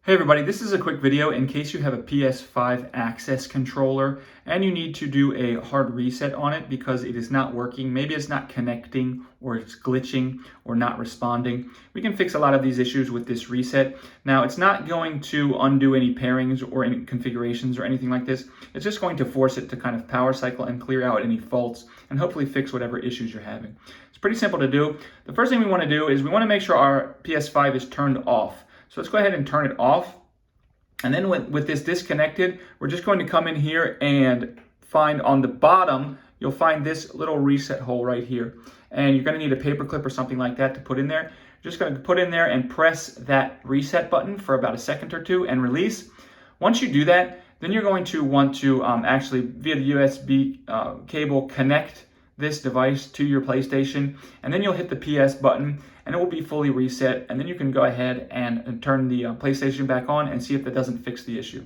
Hey everybody, this is a quick video in case you have a PS5 access controller and you need to do a hard reset on it because it is not working. Maybe it's not connecting or it's glitching or not responding. We can fix a lot of these issues with this reset. Now, it's not going to undo any pairings or any configurations or anything like this. It's just going to force it to kind of power cycle and clear out any faults and hopefully fix whatever issues you're having. It's pretty simple to do. The first thing we want to do is we want to make sure our PS5 is turned off. So let's go ahead and turn it off. And then with this disconnected, we're just going to come in here and find on the bottom, you'll find this little reset hole right here. And you're going to need a paper clip or something like that to put in there. You're just going to put in there and press that reset button for about a second or two and release. Once you do that, then you're going to want to actually, via the USB cable, connect this device to your PlayStation, and then you'll hit the PS button and it will be fully reset, and then you can go ahead and turn the PlayStation back on and see if that doesn't fix the issue.